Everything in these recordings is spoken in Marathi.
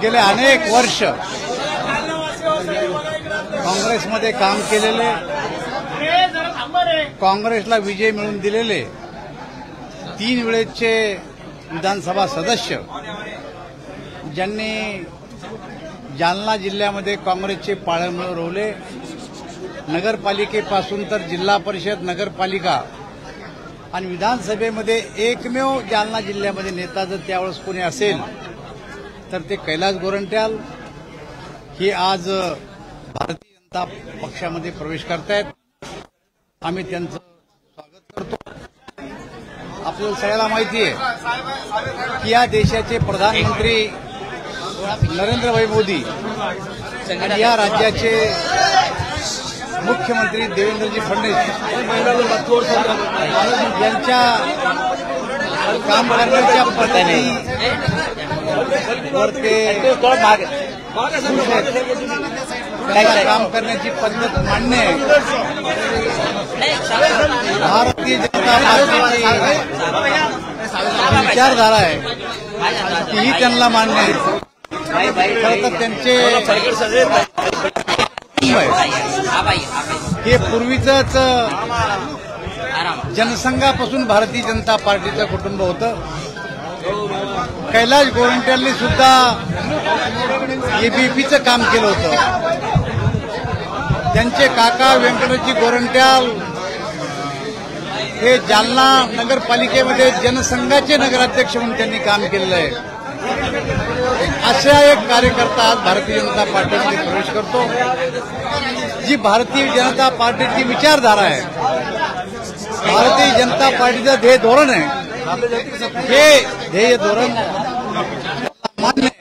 गेले अनेक वर्ष काँग्रेसमध्ये काम केलेले, काँग्रेसला विजय मिळवून दिलेले 3 वेळेचे विधानसभा सदस्य ज्यांनी जालना जिल्ह्यामध्ये काँग्रेसचे पाळंमुळे रोवले, नगरपालिकेपासून तर जिल्हा परिषद, नगरपालिका आणि विधानसभेमध्ये एकमेव जालना जिल्ह्यामध्ये नेता जर त्यावेळेस कोणी असेल तर ते कैलास गोरंट्याल हे आज भारतीय जनता पक्षामध्ये प्रवेश करतायत. आम्ही त्यांचं स्वागत करतो. आपल्याला सगळ्याला माहिती आहे की या देशाचे प्रधानमंत्री नरेंद्र भाई मोदी आणि या राज्याचे मुख्यमंत्री देवेंद्रजी फडणवीस यांच्या काम करण्याच्या पद्धतीवर ते काम करण्याची पद्धत मान्य आहे. भारतीय जनता पार्टीची विचारधारा आहे तीही त्यांना मान्य आहे. खरं तर त्यांचे हे पूर्वीचंच जनसंघापासून भारतीय जनता पार्टीचं कुटुंब होतं. कैलास गोरंट्यालनी सुद्धा एबीपीचं काम केलं होतं. त्यांचे काका व्यंकटजी गोरंट्याल हे जालना नगरपालिकेमध्ये जनसंघाचे नगराध्यक्ष म्हणून त्यांनी काम केलेलं आहे. अशा एक कार्यकर्ता आज भारतीय जनता पार्टीमध्ये प्रवेश करतो. जी भारतीय जनता पार्टीची विचारधारा आहे, भारतीय जनता पार्टीचं ध्येय धोरण आहे, हे ध्येय धोरण मान्य आहे.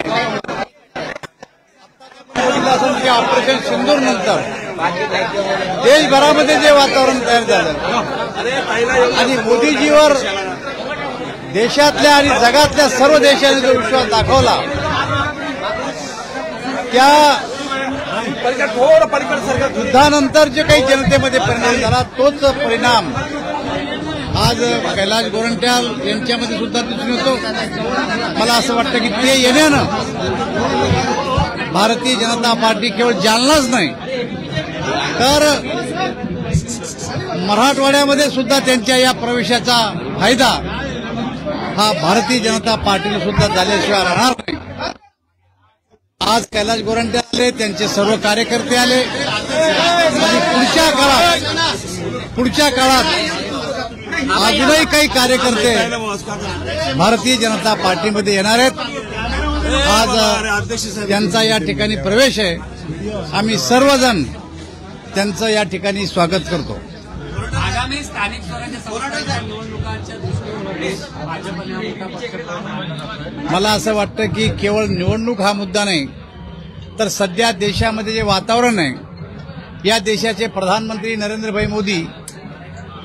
ऑपरेशन सिंदूर नंतर देशभरामध्ये जे वातावरण तयार झालं आणि मोदीजीवर देशातल्या आणि जगातल्या सर्व देशांनी जो विश्वास दाखवला, त्या युद्धानंतर जे काही जनतेमध्ये परिणाम झाला तोच परिणाम आज कैलास गोरंट्याल यांच्यामध्ये सुद्धा दिसून येतो. मला असं वाटतं की ते येण्यानं भारतीय जनता पार्टी केवळ जालनाच नाही तर मराठवाड्यामध्ये सुद्धा त्यांच्या या प्रवेशाचा फायदा हा भारतीय जनता पार्टीला सुद्धा झाल्याशिवाय राहणार नाही. आज कैलास गोरंट्याल आले, त्यांचे सर्व कार्यकर्ते आले आणि पुढच्या काळात अजूनही काही कार्यकर्ते भारतीय जनता पार्टीमध्ये येणार आहेत. आज त्यांचा या ठिकाणी प्रवेश आहे. आम्ही सर्वजण त्यांचं या ठिकाणी स्वागत करतो. आगामी स्थानिक स्वराज्य निवडणुकांच्या दृष्टीने मला असं वाटतं की केवळ निवडणूक हा मुद्दा नाही तर सध्या देशामध्ये जे वातावरण आहे, या देशाचे प्रधानमंत्री नरेंद्रभाई मोदी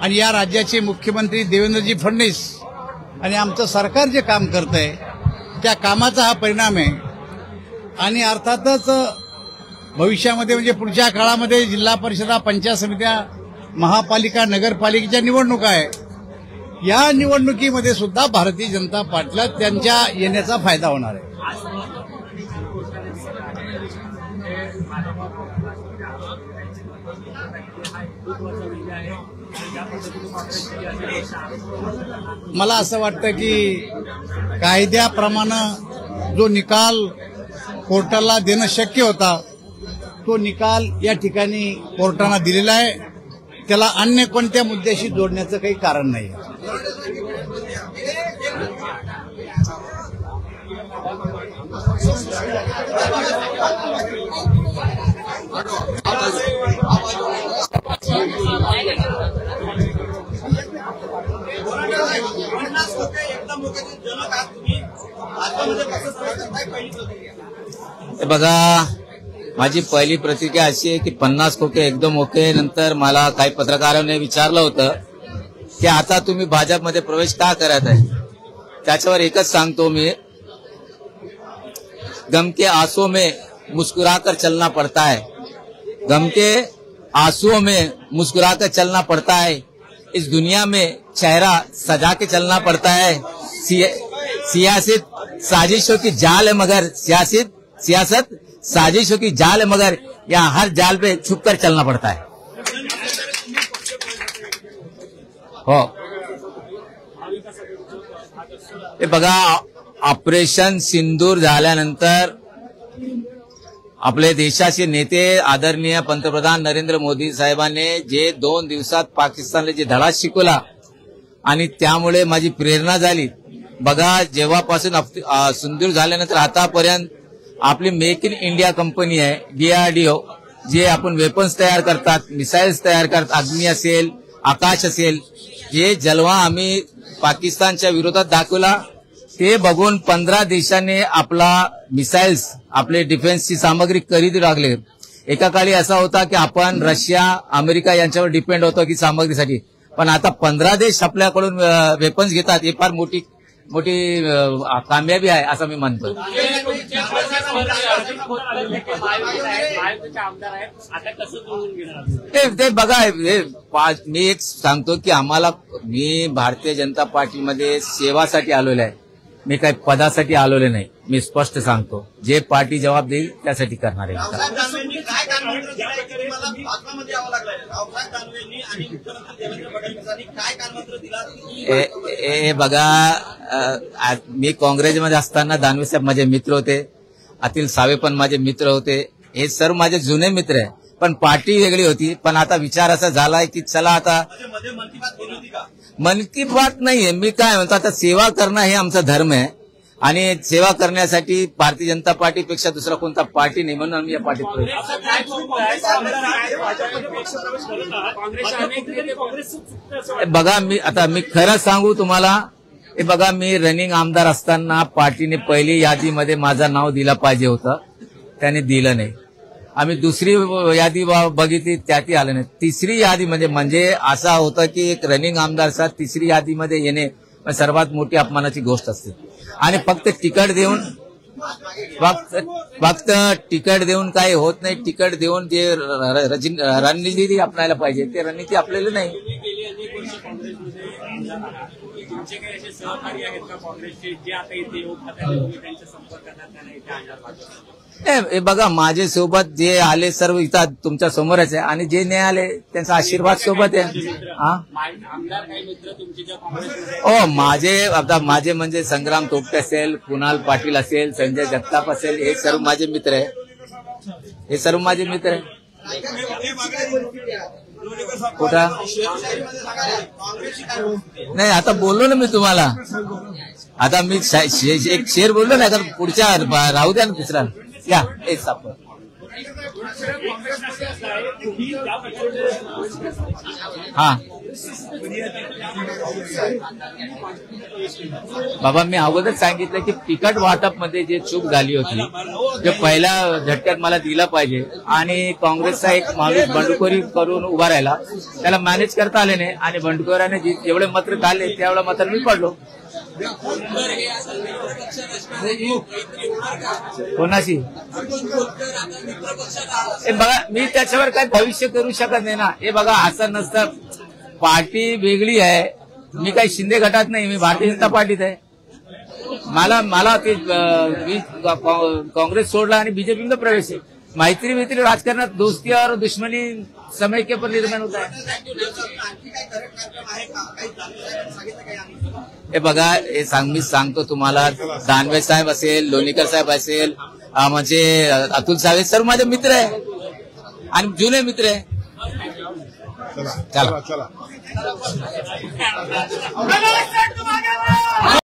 आणि या राज्याचे मुख्यमंत्री देवेंद्रजी फडणवीस आणि आमचं सरकार जे काम करतंय त्या कामाचा हा परिणाम आहे. आणि अर्थातच भविष्यामध्ये म्हणजे पुढच्या काळामध्ये जिल्हा परिषदा, पंचायत समित्या, महापालिका, नगरपालिकेच्या निवडणुका आहे. या निवडणुकीमध्ये सुद्धा भारतीय जनता पार्टीला त्यांच्या येण्याचा फायदा होणार आहे. मला असं वाटतं की कायद्याप्रमाणे जो निकाल कोर्टाला देणं शक्य होता तो निकाल या ठिकाणी कोर्टानं दिलेला आहे. त्याला अन्य कोणत्या मुद्द्याशी जोडण्याचं काही कारण नाही. बघा, माझी पहिली प्रतिक्रिया अशी आहे की 50 खोके एकदम ओके. नंतर मला काही पत्रकारांनी विचारलं होतं की आता तुम्ही भाजपमध्ये प्रवेश का करत आहे. त्याच्यावर एकच सांगतो मी, गम के आंसुओं में मुस्कुराकर चलना पड़ता है. गम के आंसुओं में मुस्कुराकर चलना पड़ता है. इस दुनिया में चेहरा सजा के चलना पड़ता है. सियासत साजिशों की जाल है, मगर सियासत साजिशों की जाल है, मगर यहाँ हर जाल पे छुप कर चलना पड़ता है. हो, हे बघा, ऑपरेशन सिंदूर झाल्यानंतर आपले देशाचे नेते आदरणीय पंतप्रधान नरेंद्र मोदी साहेबांनी जे 2 दिवसात पाकिस्तानला जे धडा शिकवला आणि त्यामुळे माझी प्रेरणा झाली. बघा, जेव्हापासून सिंदूर झाल्यानंतर आतापर्यंत आपली मेक इन इंडिया कंपनी आहे DRDO, जे आपण वेपन्स तयार करतात, मिसाईल्स तयार करतात, अग्नी असेल, आकाश असेल, हे जलवा आम्ही पाकिस्तानच्या विरोधात दाखवला. ते बघून 15 देशांनी आपला मिसाईल्स, आपले डिफेन्सची सामग्री खरेदी लागले. एका काळी असा होता की आपण रशिया, अमेरिका यांच्यावर डिपेंड होतो की सामग्रीसाठी, पण आता 15 देश आपल्याकडून वेपन्स घेतात. हे फार मोठी कामयाबी आहे असं मी म्हणतो. ते बघा, मी एक सांगतो की मी भारतीय जनता पार्टीमध्ये सेवासाठी आलेलो आहे. मी काही पदासाठी आलेलो नाही. मी स्पष्ट सांगतो, जे पार्टी जबाब देईल त्यासाठी करणार आहे. हे बघा, मी काँग्रेसमध्ये असताना दानवे साहेब माझे मित्र होते, अतिल सावे पण माझे मित्र होते. हे सर्व माझे जुने मित्र आहे, पण पार्टी वेगळी होती. पण आता विचार असा झालाय की चला आता मन की बात नाहीये. मी काय म्हणतो, आता सेवा करणं हे आमचा धर्म आहे आणि सेवा करण्यासाठी भारतीय जनता पार्टीपेक्षा दुसरा कोणता पार्टी नाही, म्हणून आम्ही या पार्टीत. बघा, मी खरं सांगू तुम्हाला, हे बघा, मी रनिंग आमदार असताना पार्टीने पहिली यादीमध्ये माझं नाव दिलं पाहिजे होतं, त्याने दिलं नाही. आम्ही दुसरी यादी बघितली, त्यातही आलं नाही. तिसरी यादी म्हणजे असा होतं की एक रनिंग आमदारचा तिसरी यादीमध्ये येणे सर्वात मोठी अपमानाची गोष्ट असते. आणि फक्त तिकीट देऊन काही होत नाही. तिकीट देऊन जे रणनीती अपनायला पाहिजे ते रणनीती आपल्याला नाही. हे बघा, माझे सोबत जे आले सर्व इथं तुमच्या समोरच आहे, आणि जे नाही आले त्यांचा आशीर्वाद सोबत आहे. माझे म्हणजे संग्राम तोपटे असेल, कुणाल पाटील असेल, संजय जगताप असेल, हे सर्व माझे मित्र आहे. कुठं नाही, आता बोललो ना मी तुम्हाला. आता मी एक शेर बोललो ना, आता पुढच्या राहू द्या ना दुसरा. या हेच आपण बाबा, मी अगोदर सांगितलं की तिकीट वाटप मध्ये जे चूक झाली होती, जे पहिल्या झटक्यात मला दिला पाहिजे, आणि काँग्रेसचा एक माणूस बंडखोरी करून उभा राहिला, त्याला मॅनेज करता आले नाही, आणि बंडखोराने जेवढे मत काढले त्यावेळेला मात्र मी पडलो. कोणाशी? हे बघा, मी त्याच्यावर काही भविष्य करू शकत नाही ना. हे बघा, असं नसतं. पार्टी वेगळी आहे. मी काही शिंदे गटात नाही, मी भारतीय जनता पार्टीत आहे. मला ते काँग्रेस सोडला आणि बीजेपीमध्ये प्रवेश आहे. मैत्री राजकारणात दोस्ती और दुश्मनी समय के ऊपर निर्माण होता है. हे बघा, मी सांगतो तुम्हाला, दानवे साहेब असेल, लोणीकर साहेब असेल, म्हणजे अतुल सावे, सर्व माझे मित्र आहे आणि जुने मित्र आहे. चला.